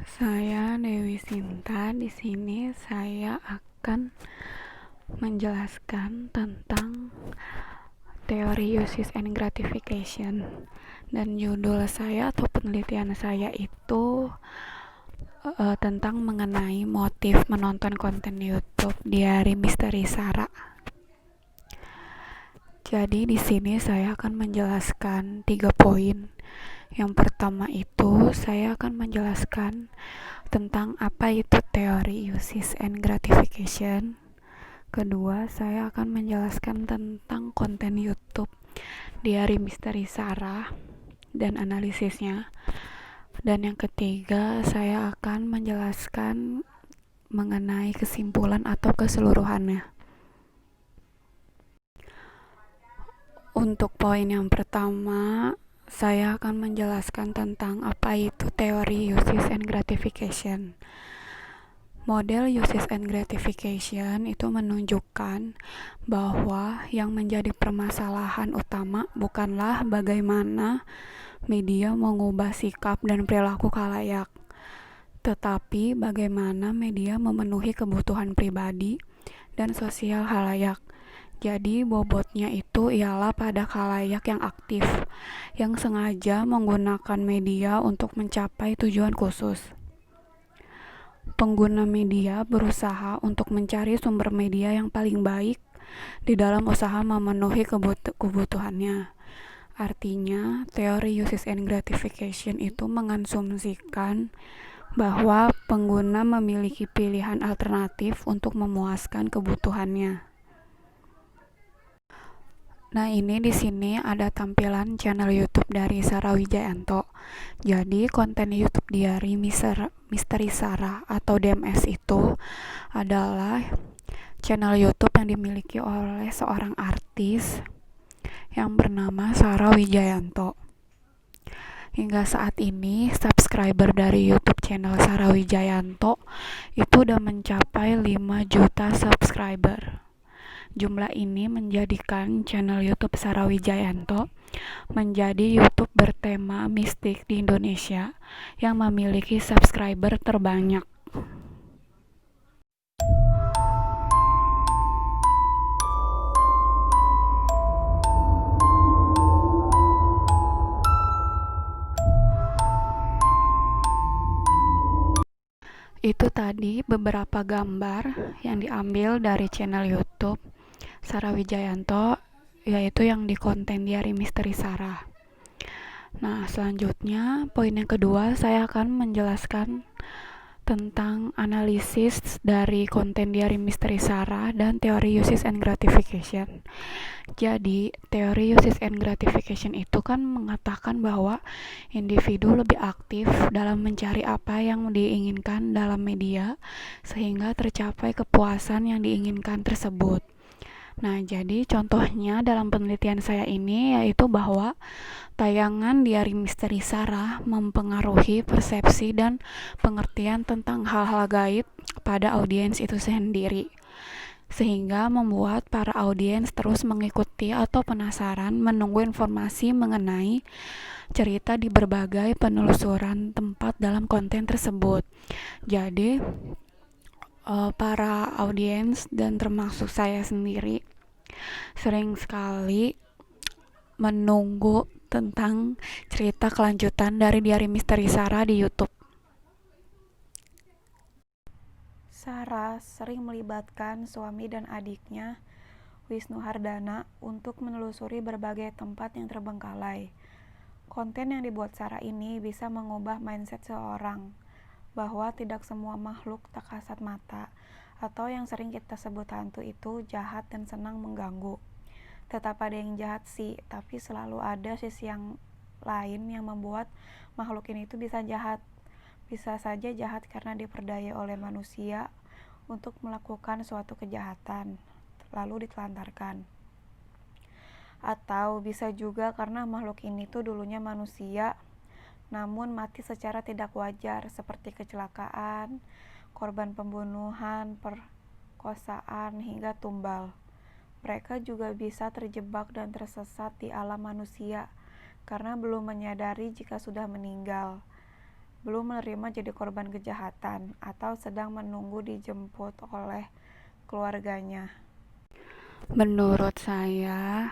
Saya Dewi Sinta. Di sini saya akan menjelaskan tentang teori uses and gratification. Dan judul saya atau penelitian saya itu tentang mengenai motif menonton konten YouTube Diari Misteri Sarah. Jadi di sini saya akan menjelaskan 3 poin. Yang pertama itu saya akan menjelaskan tentang apa itu teori uses and gratification. Kedua, saya akan menjelaskan tentang konten YouTube Diari Misteri Sarah dan analisisnya. Dan yang ketiga, saya akan menjelaskan mengenai kesimpulan atau keseluruhannya. Untuk poin yang pertama, saya akan menjelaskan tentang apa itu teori uses and gratification. Model uses and gratification itu menunjukkan bahwa yang menjadi permasalahan utama bukanlah bagaimana media mengubah sikap dan perilaku khalayak, tetapi bagaimana media memenuhi kebutuhan pribadi dan sosial khalayak. Jadi bobotnya itu ialah pada khalayak yang aktif, yang sengaja menggunakan media untuk mencapai tujuan khusus. Pengguna media berusaha untuk mencari sumber media yang paling baik di dalam usaha memenuhi kebutuhannya. Artinya, teori uses and gratification itu mengasumsikan bahwa pengguna memiliki pilihan alternatif untuk memuaskan kebutuhannya. Nah, ini di sini ada tampilan channel YouTube dari Sarah Wijayanto. Jadi, konten YouTube Diari Misteri Sarah atau DMS itu adalah channel YouTube yang dimiliki oleh seorang artis yang bernama Sarah Wijayanto. Hingga saat ini, subscriber dari YouTube channel Sarah Wijayanto itu udah mencapai 5 juta subscriber. Jumlah ini menjadikan channel YouTube Sarah Wijayanto menjadi YouTube bertema mistik di Indonesia yang memiliki subscriber terbanyak. Itu tadi beberapa gambar yang diambil dari channel YouTube Sarah Wijayanto, yaitu yang di konten Diari Misteri Sarah. Nah, selanjutnya poin yang kedua saya akan menjelaskan tentang analisis dari konten Diari Misteri Sarah dan teori uses and gratification. Jadi, teori uses and gratification itu kan mengatakan bahwa individu lebih aktif dalam mencari apa yang diinginkan dalam media sehingga tercapai kepuasan yang diinginkan tersebut. Nah, jadi contohnya dalam penelitian saya ini yaitu bahwa tayangan Diari Misteri Sarah mempengaruhi persepsi dan pengertian tentang hal-hal gaib pada audiens itu sendiri, sehingga membuat para audiens terus mengikuti atau penasaran menunggu informasi mengenai cerita di berbagai penelusuran tempat dalam konten tersebut. Jadi, para audiens dan termasuk saya sendiri sering sekali menunggu tentang cerita kelanjutan dari Diari Misteri Sarah di YouTube. Sarah sering melibatkan suami dan adiknya, Wisnu Hardana, untuk menelusuri berbagai tempat yang terbengkalai. Konten yang dibuat Sarah ini bisa mengubah mindset seorang, bahwa tidak semua makhluk tak kasat mata, atau yang sering kita sebut hantu itu jahat dan senang mengganggu. Tetap ada yang jahat sih, tapi selalu ada sisi yang lain yang membuat makhluk ini itu bisa jahat. Bisa saja jahat karena diperdaya oleh manusia untuk melakukan suatu kejahatan, lalu ditelantarkan. Atau bisa juga karena makhluk ini tuh dulunya manusia, namun mati secara tidak wajar seperti kecelakaan, korban pembunuhan, perkosaan, hingga tumbal. Mereka juga bisa terjebak dan tersesat di alam manusia karena belum menyadari jika sudah meninggal. belum menerima jadi korban kejahatan, atau sedang menunggu dijemput oleh keluarganya. Menurut saya,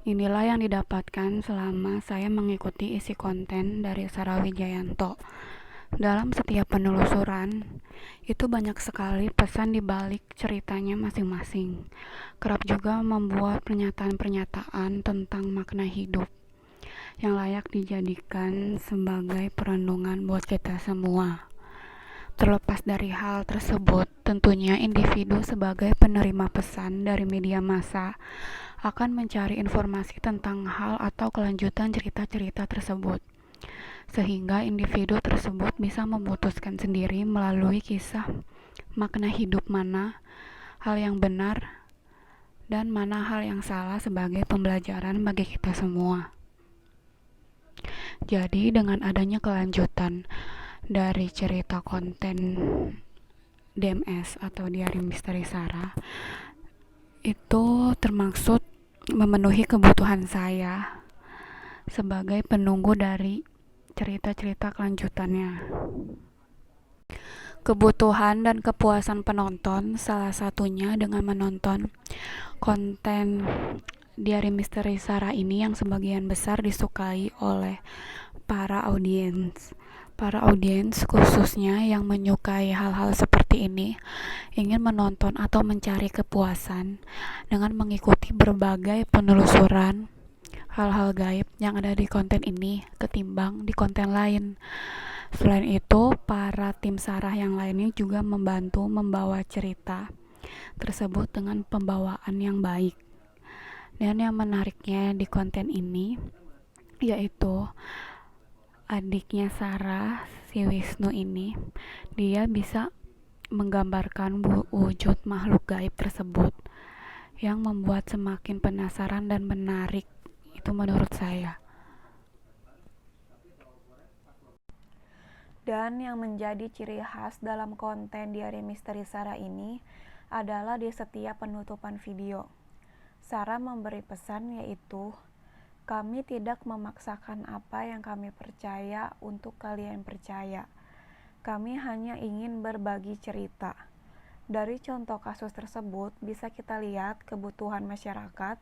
inilah yang didapatkan selama saya mengikuti isi konten dari Sarah Wijayanto. Dalam setiap penelusuran, itu banyak sekali pesan di balik ceritanya masing-masing. Kerap juga membuat pernyataan-pernyataan tentang makna hidup yang layak dijadikan sebagai perenungan buat kita semua. Terlepas dari hal tersebut, tentunya individu sebagai penerima pesan dari media massa akan mencari informasi tentang hal atau kelanjutan cerita-cerita tersebut, sehingga individu tersebut bisa memutuskan sendiri melalui kisah makna hidup mana hal yang benar dan mana hal yang salah sebagai pembelajaran bagi kita semua. Jadi dengan adanya kelanjutan dari cerita konten DMS atau Diari Misteri Sarah, itu termaksud memenuhi kebutuhan saya sebagai penunggu dari cerita-cerita kelanjutannya. Kebutuhan dan kepuasan penonton salah satunya dengan menonton konten Diari Misteri Sarah ini yang sebagian besar disukai oleh para audiens. Para audiens khususnya yang menyukai hal-hal seperti ini ingin menonton atau mencari kepuasan dengan mengikuti berbagai penelusuran hal-hal gaib yang ada di konten ini ketimbang di konten lain. Selain itu, para tim Sarah yang lainnya juga membantu membawa cerita tersebut dengan pembawaan yang baik. Dan yang menariknya di konten ini yaitu adiknya Sarah, si Wisnu ini, dia bisa menggambarkan wujud makhluk gaib tersebut yang membuat semakin penasaran dan menarik. Itu menurut saya. Dan yang menjadi ciri khas dalam konten Diari Misteri Sarah ini adalah di setiap penutupan video. Sarah memberi pesan yaitu, kami tidak memaksakan apa yang kami percaya untuk kalian percaya. Kami hanya ingin berbagi cerita. Dari contoh kasus tersebut bisa kita lihat kebutuhan masyarakat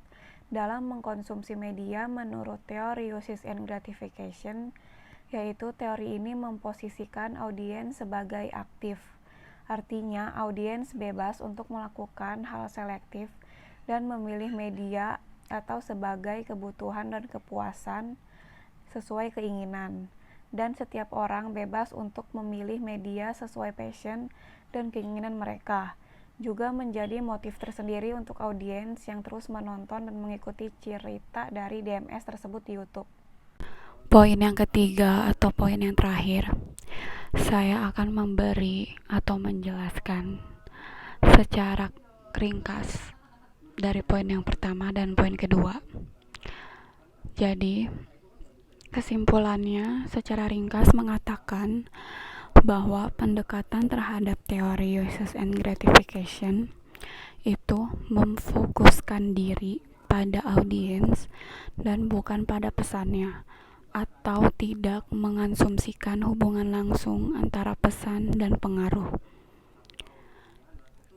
dalam mengkonsumsi media menurut teori uses and gratification, yaitu teori ini memposisikan audiens sebagai aktif. Artinya, audiens bebas untuk melakukan hal selektif dan memilih media atau sebagai kebutuhan dan kepuasan sesuai keinginan. Dan setiap orang bebas untuk memilih media sesuai passion dan keinginan mereka. Juga menjadi motif tersendiri untuk audiens yang terus menonton dan mengikuti cerita dari DMS tersebut di YouTube. Poin yang ketiga atau poin yang terakhir, saya akan memberi atau menjelaskan secara ringkas dari poin yang pertama dan poin kedua. Jadi, kesimpulannya secara ringkas mengatakan bahwa pendekatan terhadap teori uses and gratification itu memfokuskan diri pada audiens dan bukan pada pesannya, atau tidak mengasumsikan hubungan langsung antara pesan dan pengaruh.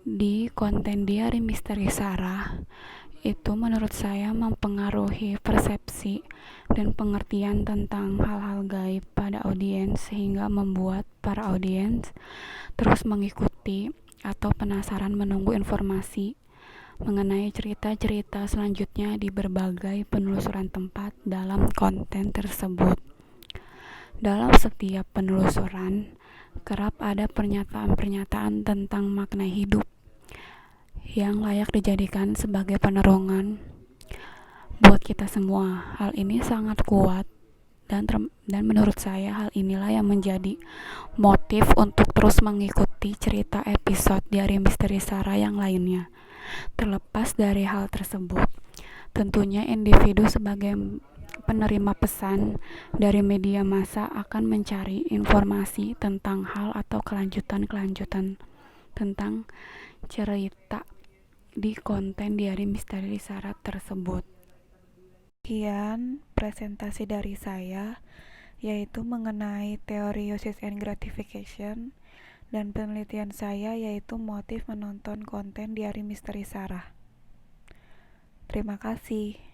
Di konten Diari Misteri Sarah, itu menurut saya mempengaruhi persepsi dan pengertian tentang hal-hal gaib pada audiens sehingga membuat para audiens terus mengikuti atau penasaran menunggu informasi mengenai cerita-cerita selanjutnya di berbagai penelusuran tempat dalam konten tersebut. Dalam setiap penelusuran, kerap ada pernyataan-pernyataan tentang makna hidup yang layak dijadikan sebagai penerangan buat kita semua. Hal ini sangat kuat dan menurut saya hal inilah yang menjadi motif untuk terus mengikuti cerita episode Diari Misteri Sarah yang lainnya. Terlepas dari hal tersebut, tentunya individu sebagai penerima pesan dari media massa akan mencari informasi tentang hal atau kelanjutan tentang cerita di konten Diari Misteri Sarah tersebut. Sekian presentasi dari saya. yaitu mengenai teori uses and gratification, dan penelitian saya yaitu motif menonton konten Diari Misteri Sarah. Terima kasih.